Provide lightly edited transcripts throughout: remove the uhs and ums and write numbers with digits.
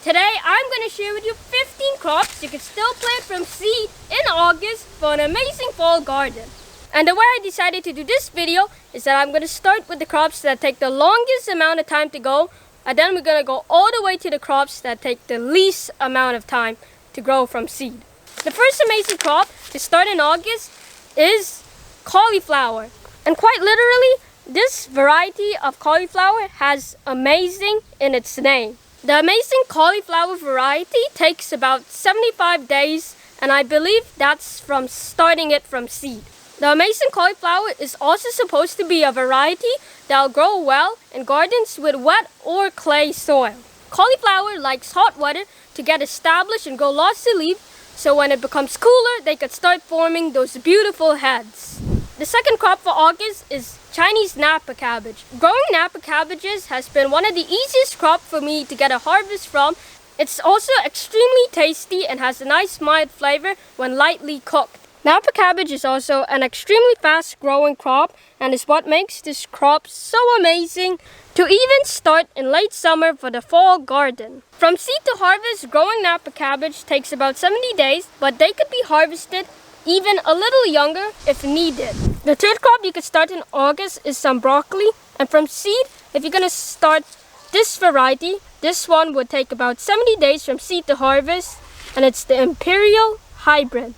Today I'm going to share with you 15 crops you can still plant from seed in August for an amazing fall garden. And the way I decided to do this video is that I'm going to start with the crops that take the longest amount of time to grow, and then we're going to go all the way to the crops that take the least amount of time to grow from seed. The first amazing crop to start in August is cauliflower. And quite literally, this variety of cauliflower has amazing in its name. The amazing cauliflower variety takes about 75 days, and I believe that's from starting it from seed. The amazing cauliflower is also supposed to be a variety that'll grow well in gardens with wet or clay soil. Cauliflower likes hot weather to get established and grow lots of leaves, so when it becomes cooler, they can start forming those beautiful heads. The second crop for August is Chinese Napa cabbage. Growing Napa cabbages has been one of the easiest crops for me to get a harvest from. It's also extremely tasty and has a nice mild flavor when lightly cooked. Napa cabbage is also an extremely fast growing crop and is what makes this crop so amazing to even start in late summer for the fall garden. From seed to harvest, growing Napa cabbage takes about 70 days, but they could be harvested even a little younger if needed. The third crop you could start in August is some broccoli. And from seed, if you're going to start this variety, this one would take about 70 days from seed to harvest, and it's the Imperial Hybrid.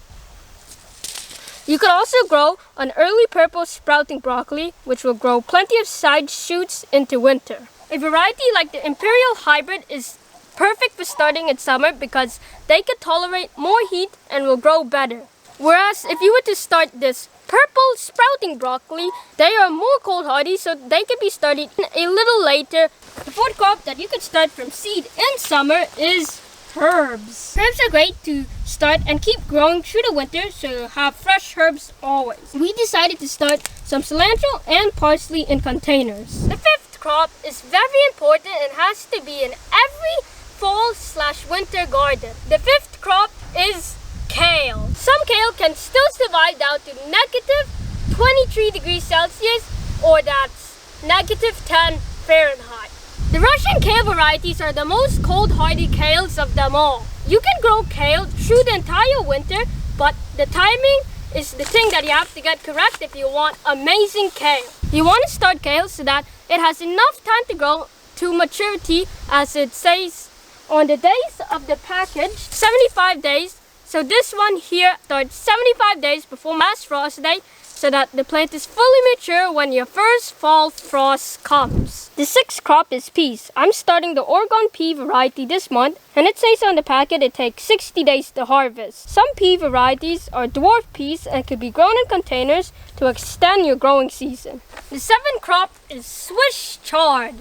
You could also grow an early purple sprouting broccoli, which will grow plenty of side shoots into winter. A variety like the Imperial Hybrid is perfect for starting in summer because they can tolerate more heat and will grow better. Whereas if you were to start this purple sprouting broccoli, they are more cold hardy, so they can be started a little later. The fourth crop that you could start from seed in summer is herbs. Herbs are great to start and keep growing through the winter, so you have fresh herbs always. We decided to start some cilantro and parsley in containers. The fifth crop is very important and has to be in every fall/winter garden. The fifth crop is kale. Some kale can still survive down to negative 23 degrees Celsius, or that's negative 10 Fahrenheit. The Russian kale varieties are the most cold hardy kales of them all. You can grow kale through the entire winter, but the timing is the thing that you have to get correct if you want amazing kale. You want to start kale so that it has enough time to grow to maturity, as it says on the days of the package, 75 days. So this one here starts 75 days before mass frost date, so that the plant is fully mature when your first fall frost comes. The sixth crop is peas. I'm starting the Oregon pea variety this month, and it says on the packet it takes 60 days to harvest. Some pea varieties are dwarf peas and can be grown in containers to extend your growing season. The seventh crop is Swiss chard.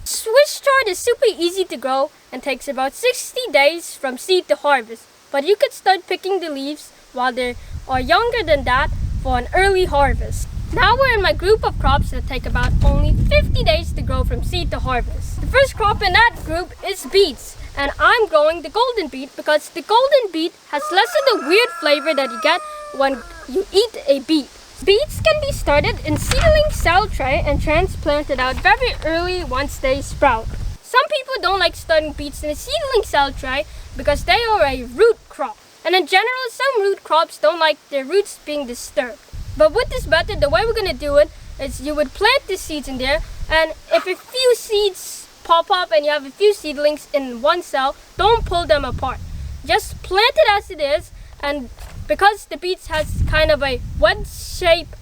Swiss chard is super easy to grow and takes about 60 days from seed to harvest. But you could start picking the leaves while they are younger than that for an early harvest. Now we're in my group of crops that take about only 50 days to grow from seed to harvest. The first crop in that group is beets, and I'm growing the golden beet because the golden beet has less of the weird flavor that you get when you eat a beet. Beets can be started in seedling cell tray and transplanted out very early once they sprout. Some people don't like starting beets in a seedling cell tray because they are a root crop. And in general, some root crops don't like their roots being disturbed. But with this method, the way we're going to do it is you would plant the seeds in there, and if a few seeds pop up and you have a few seedlings in one cell, don't pull them apart. Just plant it as it is, and because the beets has kind of a wedge-shaped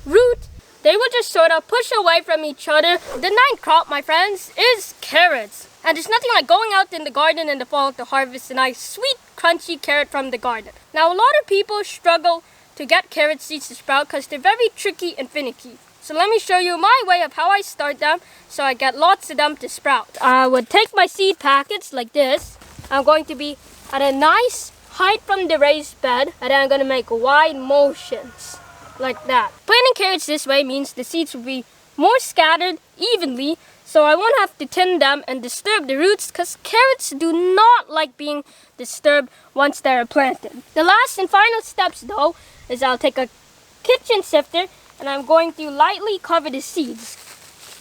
root, they will just sort of push away from each other. The ninth crop, my friends, is carrots. And there's nothing like going out in the garden in the fall to harvest a nice, sweet, crunchy carrot from the garden. Now, a lot of people struggle to get carrot seeds to sprout because they're very tricky and finicky. So let me show you my way of how I start them so I get lots of them to sprout. I would take my seed packets like this. I'm going to be at a nice height from the raised bed, and then I'm going to make wide motions like that. Planting carrots this way means the seeds will be more scattered evenly, so I won't have to thin them and disturb the roots, because carrots do not like being disturbed once they're planted. The last and final steps though is I'll take a kitchen sifter and I'm going to lightly cover the seeds.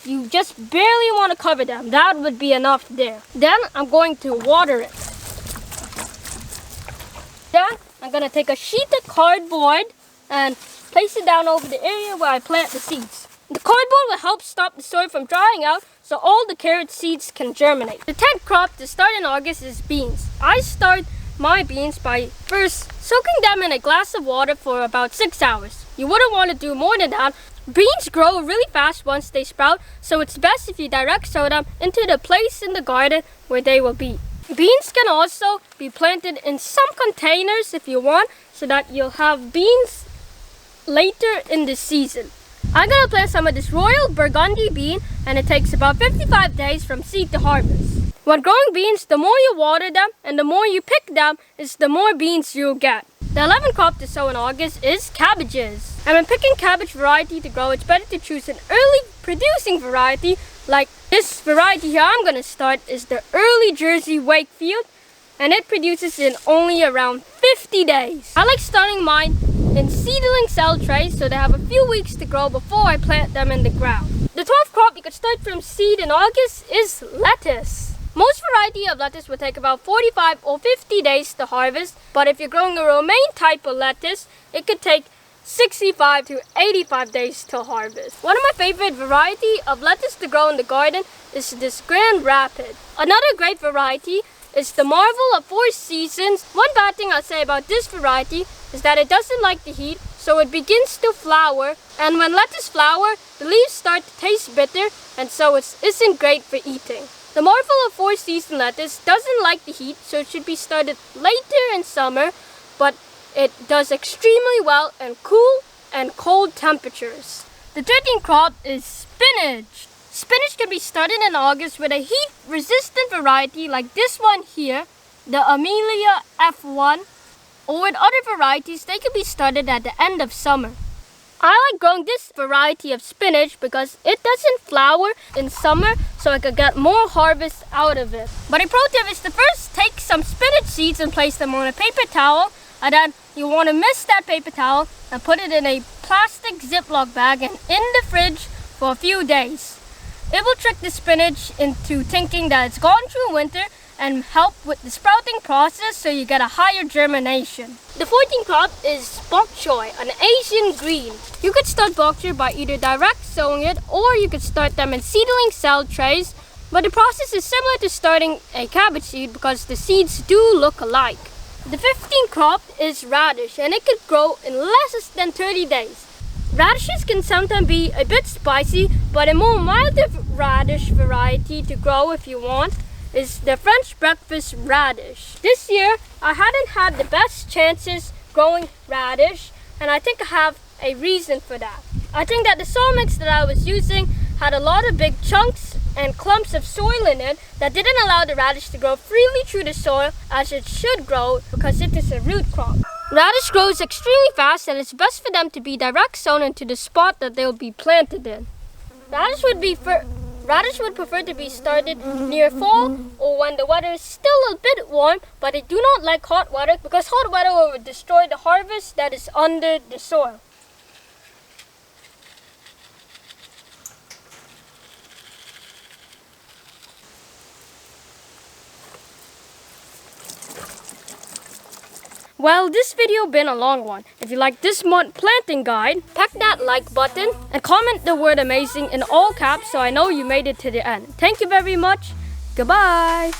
you just barely want to cover them. That would be enough there. Then I'm going to water it. Then I'm going to take a sheet of cardboard and place it down over the area where I plant the seeds. The cardboard will help stop the soil from drying out so all the carrot seeds can germinate. The 10th crop to start in August is beans. I start my beans by first soaking them in a glass of water for about 6 hours. You wouldn't want to do more than that. Beans grow really fast once they sprout, so it's best if you direct sow them into the place in the garden where they will be. Beans can also be planted in some containers if you want, so that you'll have beans later in the season. I'm going to plant some of this Royal Burgundy bean, and it takes about 55 days from seed to harvest. When growing beans, the more you water them and the more you pick them, is the more beans you'll get. The 11th crop to sow in August is cabbages. And when picking cabbage variety to grow, it's better to choose an early producing variety. Like this variety here I'm going to start is the Early Jersey Wakefield, and it produces in only around 50 days. I like starting mine in seedling cell trays so they have a few weeks to grow before I plant them in the ground. The 12th crop you could start from seed in August is lettuce. Most variety of lettuce will take about 45 or 50 days to harvest, but if you're growing a romaine type of lettuce, it could take 65 to 85 days to harvest. One of my favorite variety of lettuce to grow in the garden is this Grand Rapid. Another great variety is the Marvel of Four Seasons. One bad thing I'll say about this variety is that it doesn't like the heat, so it begins to flower, and when lettuce flower, the leaves start to taste bitter, and so it isn't great for eating. The Marvel of Four Seasons lettuce doesn't like the heat, so it should be started later in summer, but it does extremely well in cool and cold temperatures. The 13th crop is spinach. Spinach can be started in August with a heat-resistant variety like this one here, the Amelia F1, or with other varieties, they can be started at the end of summer. I like growing this variety of spinach because it doesn't flower in summer, so I could get more harvest out of it. But a pro tip is to first take some spinach seeds and place them on a paper towel, and then you want to mist that paper towel and put it in a plastic Ziploc bag and in the fridge for a few days. It will trick the spinach into thinking that it's gone through winter and help with the sprouting process so you get a higher germination. The 14th crop is bok choy, an Asian green. You could start bok choy by either direct sowing it or you could start them in seedling cell trays, but the process is similar to starting a cabbage seed because the seeds do look alike. The 15th crop is radish, and it could grow in less than 30 days. Radishes can sometimes be a bit spicy, but a more milder radish variety to grow if you want is the French breakfast radish. This year, I hadn't had the best chances growing radish, and I think I have a reason for that. I think that the soil mix that I was using had a lot of big chunks and clumps of soil in it that didn't allow the radish to grow freely through the soil as it should grow because it is a root crop. Radish grows extremely fast, and it's best for them to be direct sown into the spot that they'll be planted in. Radish would prefer to be started near fall or when the weather is still a bit warm, but they do not like hot weather because hot weather will destroy the harvest that is under the soil. Well, this video been a long one. If you like this month planting guide, pack that like button and comment the word amazing in all caps so I know you made it to the end. Thank you very much. Goodbye.